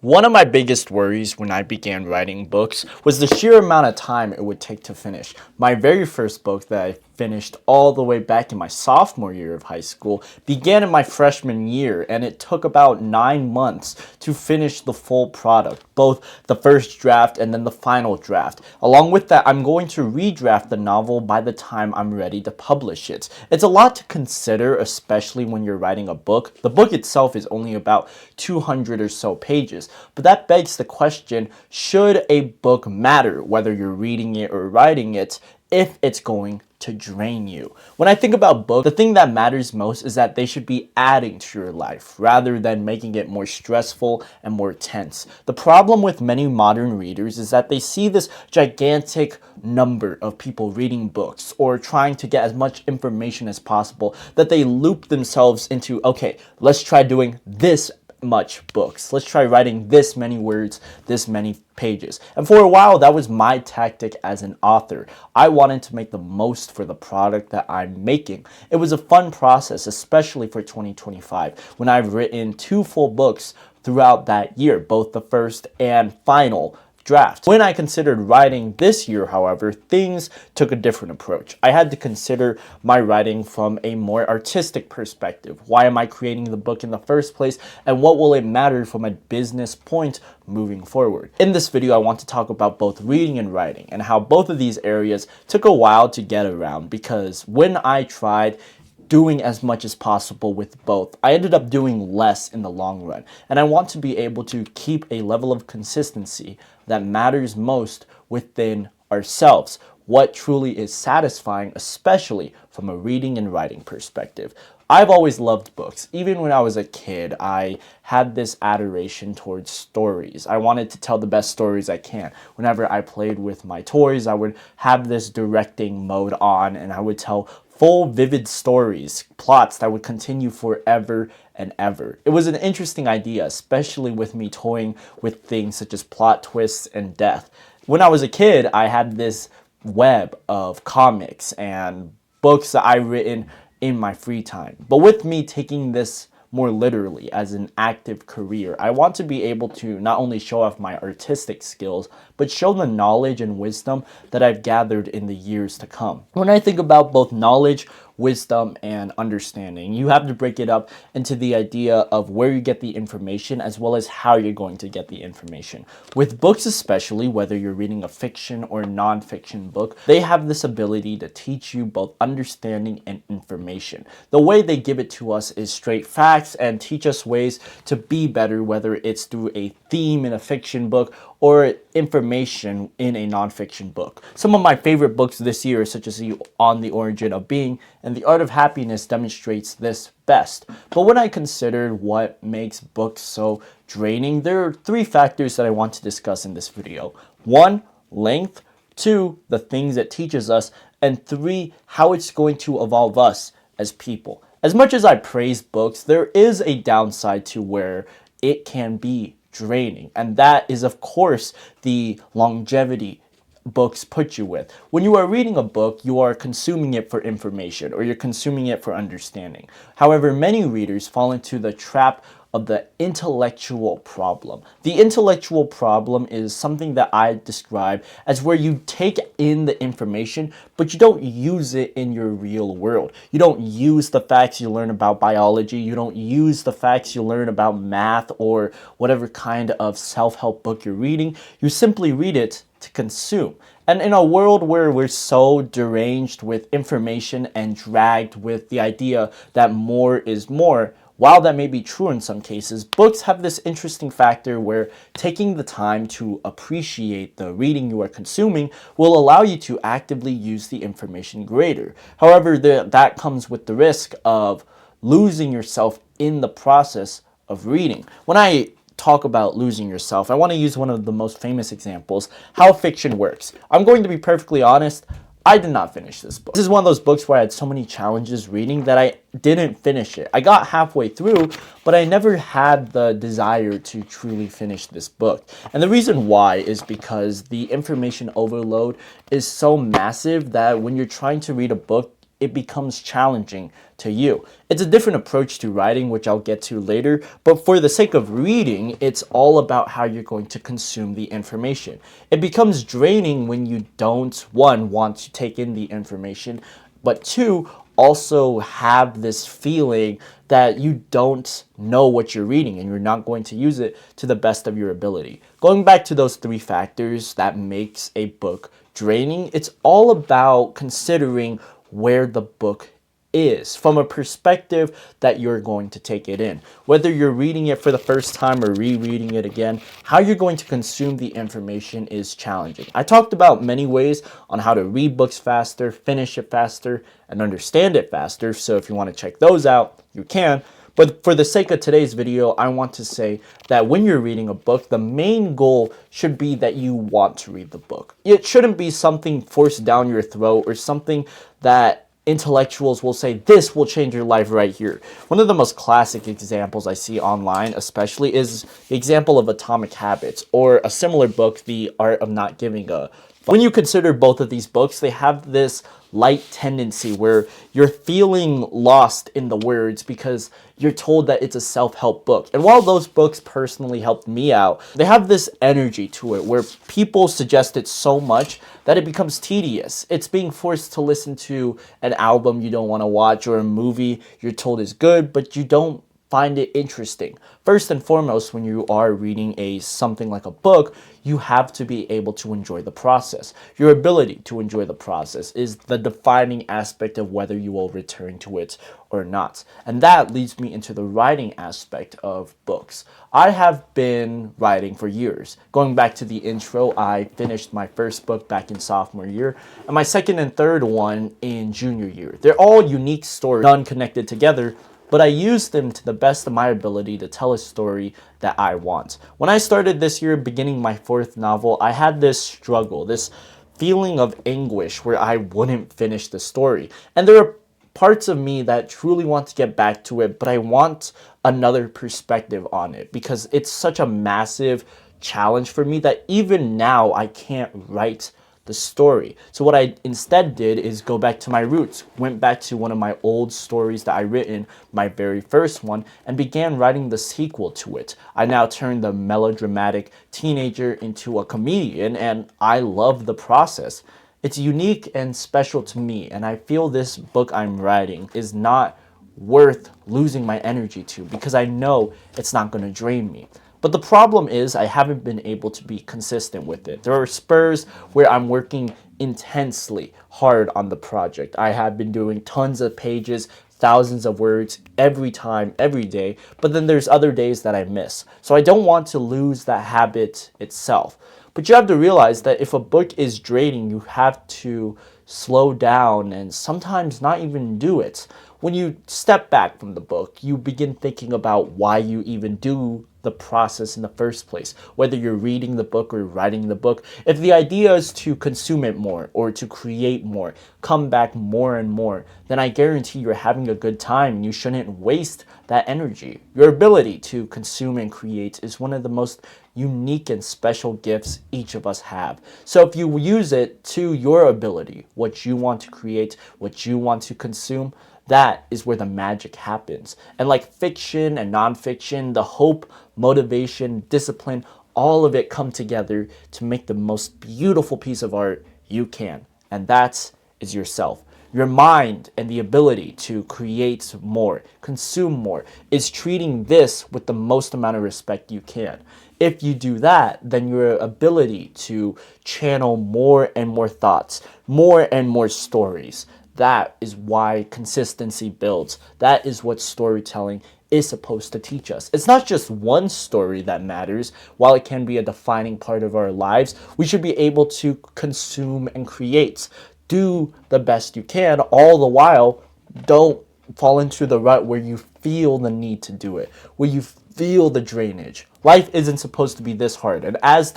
One of my biggest worries when I began writing books was the sheer amount of time it would take to finish. My very first book that I finished all the way back in my sophomore year of high school began in my freshman year, and it took about 9 months to finish the full product, both the first draft and then the final draft. Along with that, I'm going to redraft the novel by the time I'm ready to publish it. It's a lot to consider, especially when you're writing a book. The book itself is only about 200 or so pages. But that begs the question, should a book matter, whether you're reading it or writing it, if it's going to drain you? When I think about books, the thing that matters most is that they should be adding to your life rather than making it more stressful and more tense. The problem with many modern readers is that they see this gigantic number of people reading books or trying to get as much information as possible that they loop themselves into, okay, let's try doing this much books. Let's try writing this many words, this many pages. And for a while, that was my tactic as an author. I wanted to make the most for the product that I'm making. It was a fun process, especially for 2025, when I've written 2 full books throughout that year, both the first and final draft. When I considered writing this year, however, things took a different approach. I had to consider my writing from a more artistic perspective. Why am I creating the book in the first place, and what will it matter from a business point moving forward? In this video, I want to talk about both reading and writing and how both of these areas took a while to get around, because when I tried doing as much as possible with both, I ended up doing less in the long run. And I want to be able to keep a level of consistency that matters most within ourselves. What truly is satisfying, especially from a reading and writing perspective. I've always loved books. Even when I was a kid, I had this adoration towards stories. I wanted to tell the best stories I can. Whenever I played with my toys, I would have this directing mode on, and I would tell full, vivid stories, plots that would continue forever and ever. It was an interesting idea, especially with me toying with things such as plot twists and death. When I was a kid, I had this web of comics and books that I've written in my free time. But with me taking this more literally as an active career, I want to be able to not only show off my artistic skills, but show the knowledge and wisdom that I've gathered in the years to come. When I think about both knowledge, wisdom, and understanding, you have to break it up into the idea of where you get the information as well as how you're going to get the information. With books especially, whether you're reading a fiction or non-fiction book, they have this ability to teach you both understanding and information. The way they give it to us is straight facts and teach us ways to be better, whether it's through a theme in a fiction book or information in a nonfiction book. Some of my favorite books this year, such as On the Origin of Being and The Art of Happiness, demonstrates this best. But when I considered what makes books so draining, there are 3 factors that I want to discuss in this video. 1, length. 2, the things it teaches us. And 3, how it's going to evolve us as people. As much as I praise books, there is a downside to where it can be draining, and that is, of course, the longevity books put you with. When you are reading a book, you are consuming it for information, or you're consuming it for understanding. However, many readers fall into the trap of the intellectual problem. The intellectual problem is something that I describe as where you take in the information, but you don't use it in your real world. You don't use the facts you learn about biology. You don't use the facts you learn about math or whatever kind of self-help book you're reading. You simply read it to consume. And in a world where we're so deranged with information and dragged with the idea that more is more, while that may be true in some cases, books have this interesting factor where taking the time to appreciate the reading you are consuming will allow you to actively use the information greater. However, that comes with the risk of losing yourself in the process of reading. When I talk about losing yourself, I want to use one of the most famous examples, how fiction works. I'm going to be perfectly honest, I did not finish this book. This is one of those books where I had so many challenges reading that I didn't finish it. I got halfway through, but I never had the desire to truly finish this book. And the reason why is because the information overload is so massive that when you're trying to read a book, it becomes challenging to you. It's a different approach to writing, which I'll get to later, but for the sake of reading, it's all about how you're going to consume the information. It becomes draining when you don't, one, want to take in the information, but two, also have this feeling that you don't know what you're reading and you're not going to use it to the best of your ability. Going back to those three factors that makes a book draining, it's all about considering where the book is from a perspective that you're going to take it in. Whether you're reading it for the first time or rereading it again, how you're going to consume the information is challenging. I talked about many ways on how to read books faster, finish it faster, and understand it faster. So if you want to check those out, you can. But for the sake of today's video, I want to say that when you're reading a book, the main goal should be that you want to read the book. It shouldn't be something forced down your throat or something that intellectuals will say, this will change your life right here. One of the most classic examples I see online especially is the example of Atomic Habits, or a similar book, The Art of Not Giving a Fuck. When you consider both of these books, they have this light tendency where you're feeling lost in the words because you're told that it's a self-help book. And while those books personally helped me out, they have this energy to it where people suggest it so much that it becomes tedious. It's being forced to listen to an album you don't want to watch or a movie you're told is good, but you don't find it interesting. First and foremost, when you are reading something like a book, you have to be able to enjoy the process. Your ability to enjoy the process is the defining aspect of whether you will return to it or not. And that leads me into the writing aspect of books. I have been writing for years. Going back to the intro, I finished my first book back in sophomore year, and my second and third one in junior year. They're all unique stories, none connected together, but I used them to the best of my ability to tell a story that I want. When I started this year, beginning my fourth novel, I had this struggle, this feeling of anguish where I wouldn't finish the story. And there are parts of me that truly want to get back to it, but I want another perspective on it because it's such a massive challenge for me that even now I can't write the story. So what I instead did is go back to my roots, went back to one of my old stories that I written, my very first one, and began writing the sequel to it. I now turned the melodramatic teenager into a comedian, and I love the process. It's unique and special to me, and I feel this book I'm writing is not worth losing my energy to because I know it's not going to drain me. But the problem is I haven't been able to be consistent with it. There are spurs where I'm working intensely hard on the project. I have been doing tons of pages, thousands of words every time, every day, but then there's other days that I miss. So I don't want to lose that habit itself. But you have to realize that if a book is draining, you have to slow down and sometimes not even do it. When you step back from the book, you begin thinking about why you even do the process in the first place, whether you're reading the book or writing the book. If the idea is to consume it more or to create more, come back more and more, then I guarantee you're having a good time and you shouldn't waste that energy. Your ability to consume and create is one of the most unique and special gifts each of us have. So if you use it to your ability, what you want to create, what you want to consume, that is where the magic happens. And like fiction and nonfiction, the hope, motivation, discipline, all of it come together to make the most beautiful piece of art you can. And that is yourself. Your mind and the ability to create more, consume more, is treating this with the most amount of respect you can. If you do that, then your ability to channel more and more thoughts, more and more stories, that is why consistency builds. That is what storytelling is supposed to teach us. It's not just one story that matters. While it can be a defining part of our lives, we should be able to consume and create. Do the best you can, all the while, don't fall into the rut where you feel the need to do it, where you feel the drainage. Life isn't supposed to be this hard. And as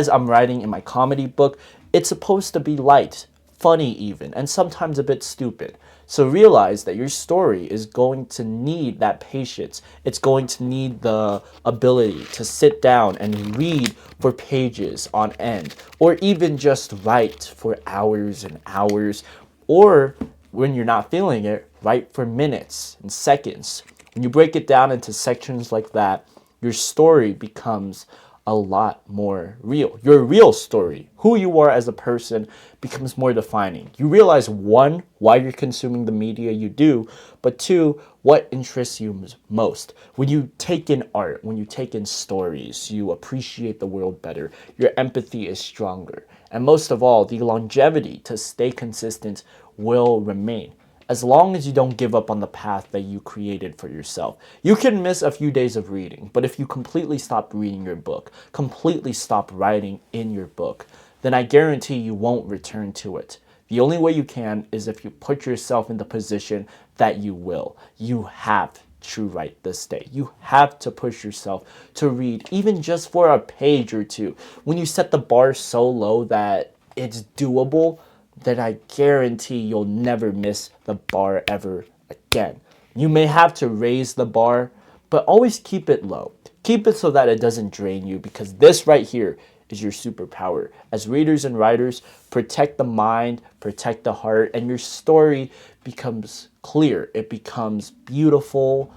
I'm writing in my comedy book, it's supposed to be light, funny even, and sometimes a bit stupid. So realize that your story is going to need that patience. It's going to need the ability to sit down and read for pages on end, or even just write for hours and hours, or when you're not feeling it, write for minutes and seconds. When you break it down into sections like that, your story becomes a lot more real. Your real story, who you are as a person, becomes more defining. You realize, one, why you're consuming the media you do, but two, what interests you most. When you take in art, when you take in stories, you appreciate the world better. Your empathy is stronger. And most of all, the longevity to stay consistent will remain, as long as you don't give up on the path that you created for yourself. You can miss a few days of reading, but if you completely stop reading your book, completely stop writing in your book, then I guarantee you won't return to it. The only way you can is if you put yourself in the position that you will. You have to write this day. You have to push yourself to read, even just for a page or two. When you set the bar so low that it's doable, then I guarantee you'll never miss the bar ever again. You may have to raise the bar, but always keep it low. Keep it so that it doesn't drain you, because this right here is your superpower. As readers and writers, protect the mind, protect the heart, and your story becomes clear. It becomes beautiful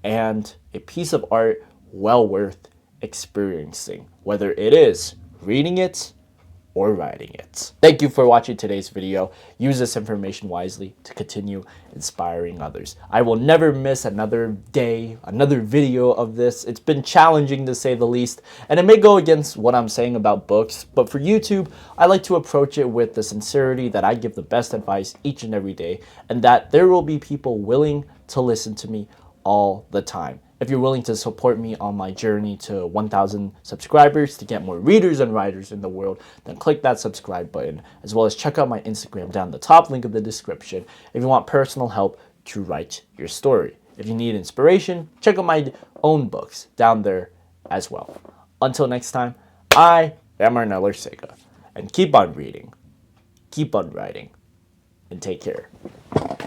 and a piece of art well worth experiencing, whether it is reading it or writing it. Thank you for watching today's video. Use this information wisely to continue inspiring others. I will never miss another day, another video of this. It's been challenging to say the least, and it may go against what I'm saying about books, but for YouTube, I like to approach it with the sincerity that I give the best advice each and every day, and that there will be people willing to listen to me all the time. If you're willing to support me on my journey to 1,000 subscribers to get more readers and writers in the world, then click that subscribe button, as well as check out my Instagram down the top link of the description if you want personal help to write your story. If you need inspiration, check out my own books down there as well. Until next time, I am Arnel Arcega, and keep on reading, keep on writing, and take care.